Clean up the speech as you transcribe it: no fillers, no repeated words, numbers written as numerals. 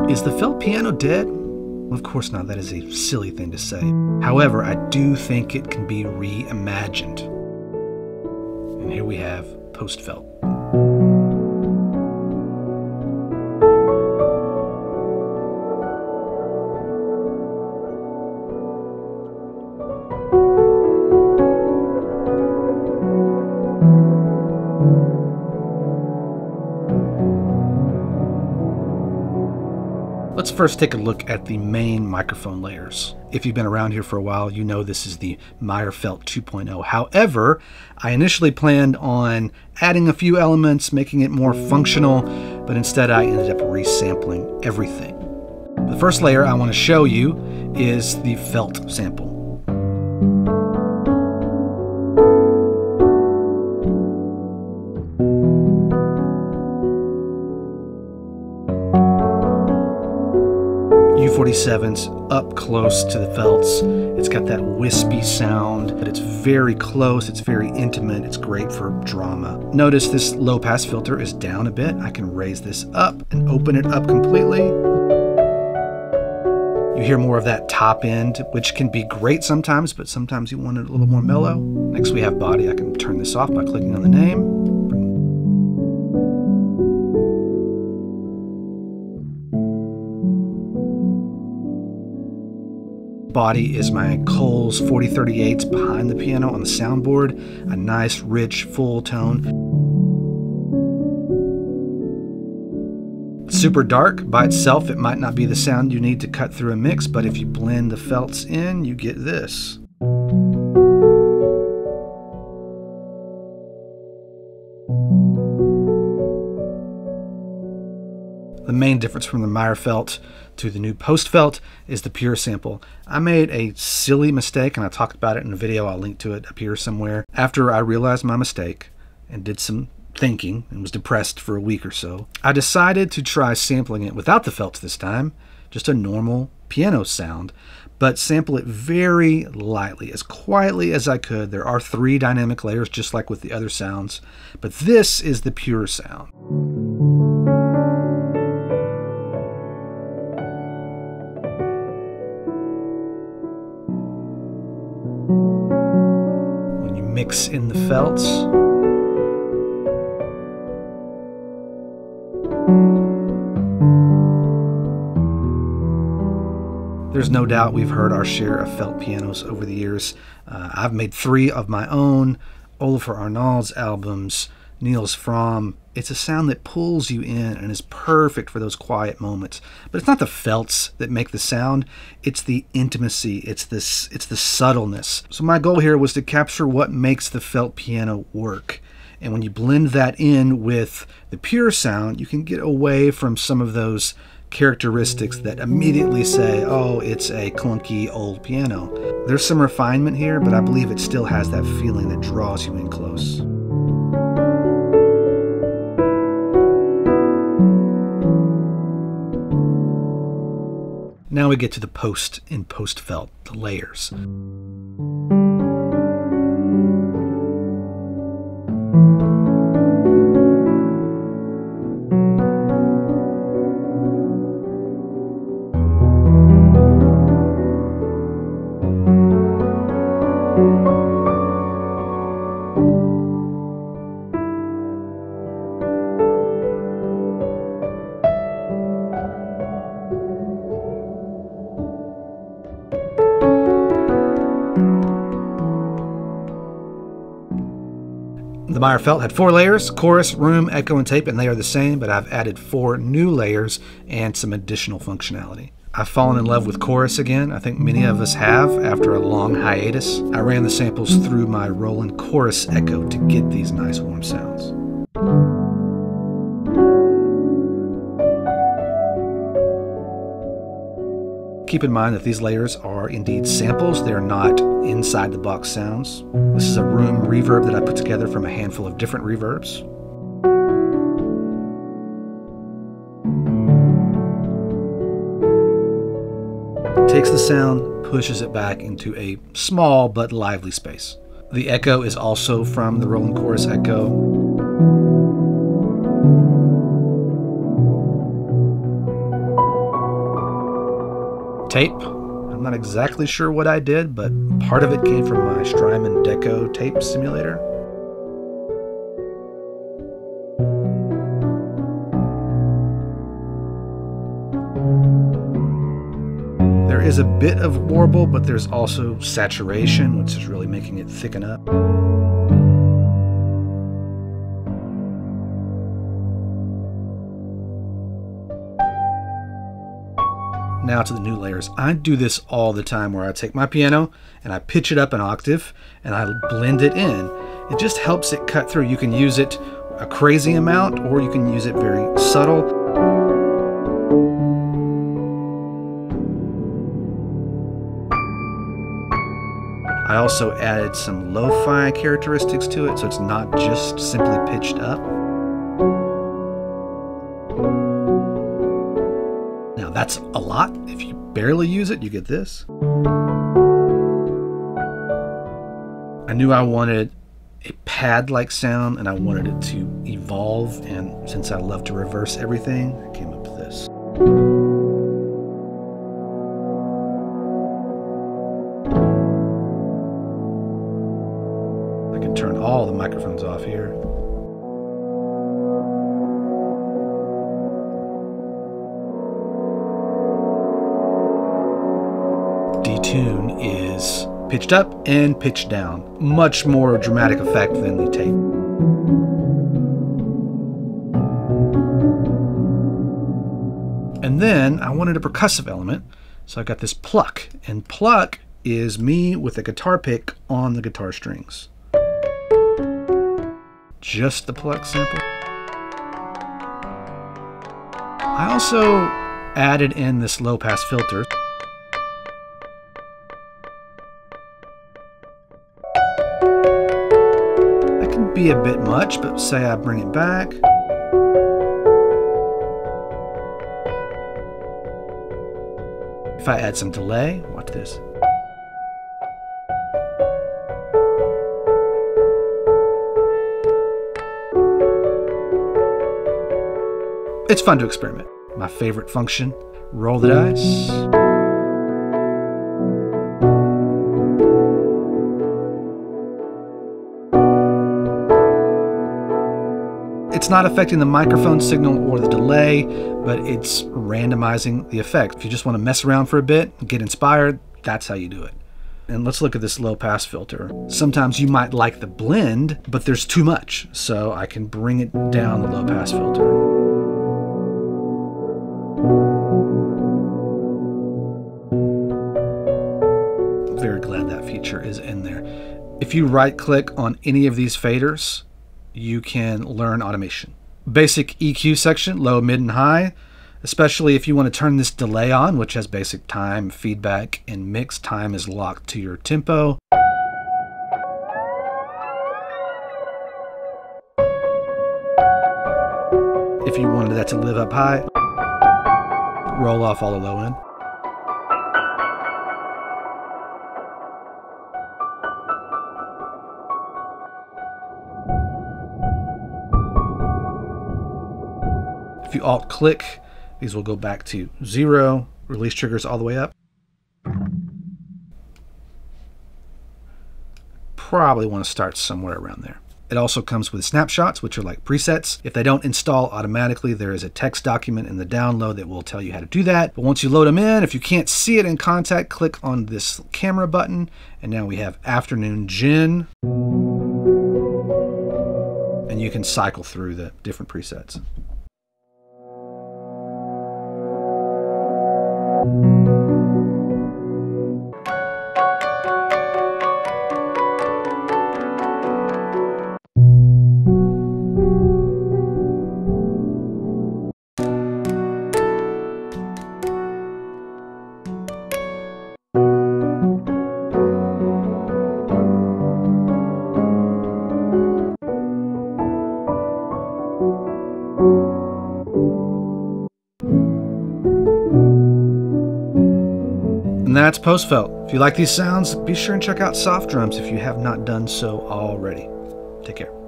Is the felt piano dead? Well, of course not. That is a silly thing to say. However, I do think it can be reimagined. And here we have PostFelt. Let's first take a look at the main microphone layers. If you've been around here for a while, you know this is the Felt 2.0. However, I initially planned on adding a few elements, making it more functional, but instead I ended up resampling everything. The first layer I want to show you is the felt sample. U47's up close to the felts. It's got that wispy sound, but it's very close, it's very intimate, it's great for drama. Notice this low pass filter is down a bit. I can raise this up and open it up completely. You hear more of that top end, which can be great sometimes, but sometimes you want it a little more mellow. Next we have body. I can turn this off by clicking on the name. Body is my Coles 4038s behind the piano on the soundboard. A nice, rich, full tone. Super dark. By itself, it might not be the sound you need to cut through a mix, but if you blend the felts in, you get this. The main difference from the Felt to the new PostFelt is the pure sample. I made a silly mistake, and I talked about it in a video. I'll link to it up here somewhere. After I realized my mistake and did some thinking and was depressed for a week or so, I decided to try sampling it without the felts this time, just a normal piano sound, but sample it very lightly, as quietly as I could. There are 3 dynamic layers, just like with the other sounds, but this is the pure sound. Mix in the felts. There's no doubt we've heard our share of felt pianos over the years. I've made 3 of my own, Olafur Arnalds albums, Niels Fromm. It's a sound that pulls you in and is perfect for those quiet moments. But it's not the felts that make the sound, it's the intimacy, it's the subtleness. So my goal here was to capture what makes the felt piano work. And when you blend that in with the pure sound, you can get away from some of those characteristics that immediately say, oh, it's a clunky old piano. There's some refinement here, but I believe it still has that feeling that draws you in close. Now we get to the post in PostFelt, the layers. The Felt had 4 layers: chorus, room, echo, and tape, and they are the same, but I've added 4 new layers and some additional functionality. I've fallen in love with chorus again. I think many of us have after a long hiatus. I ran the samples through my Roland Chorus Echo to get these nice warm sounds. Keep in mind that these layers are indeed samples. They are not inside the box sounds. This is a room reverb that I put together from a handful of different reverbs. Takes the sound, pushes it back into a small but lively space. The echo is also from the Roland Chorus Echo. tape. I'm not exactly sure what I did, but part of it came from my Strymon Deco tape simulator. There is a bit of warble, but there's also saturation, which is really making it thicken up. Now to the new layers. I do this all the time where I take my piano and I pitch it up an octave and I blend it in. It just helps it cut through. You can use it a crazy amount or you can use it very subtle. I also added some lo-fi characteristics to it, so it's not just simply pitched up. Now that's a lot. If you barely use it, you get this. I knew I wanted a pad-like sound and I wanted it to evolve, and since I love to reverse everything, I came up with this. I can turn all the microphones off here. Detune is pitched up and pitched down. Much more dramatic effect than the tape. And then I wanted a percussive element, so I got this pluck. And pluck is me with a guitar pick on the guitar strings. Just the pluck sample. I also added in this low pass filter. That can be a bit much, but say I bring it back. If I add some delay, watch this. It's fun to experiment. My favorite function, roll the dice. It's not affecting the microphone signal or the delay, but it's randomizing the effect. If you just want to mess around for a bit, get inspired, that's how you do it. And let's look at this low pass filter. Sometimes you might like the blend, but there's too much. So I can bring it down the low pass filter. Very glad that feature is in there. If you right click on any of these faders, you can learn automation. Basic EQ section, low, mid, and high, especially if you want to turn this delay on, which has basic time, feedback, and mix. Time is locked to your tempo. If you wanted that to live up high, roll off all the low end. If you alt-click, these will go back to 0, release triggers all the way up. Probably want to start somewhere around there. It also comes with snapshots, which are like presets. If they don't install automatically, there is a text document in the download that will tell you how to do that. But once you load them in, if you can't see it in Contact, click on this camera button. And now we have Afternoon Gin. And you can cycle through the different presets. And that's PostFelt. If you like these sounds, be sure and check out Soft Drums if you have not done so already. Take care.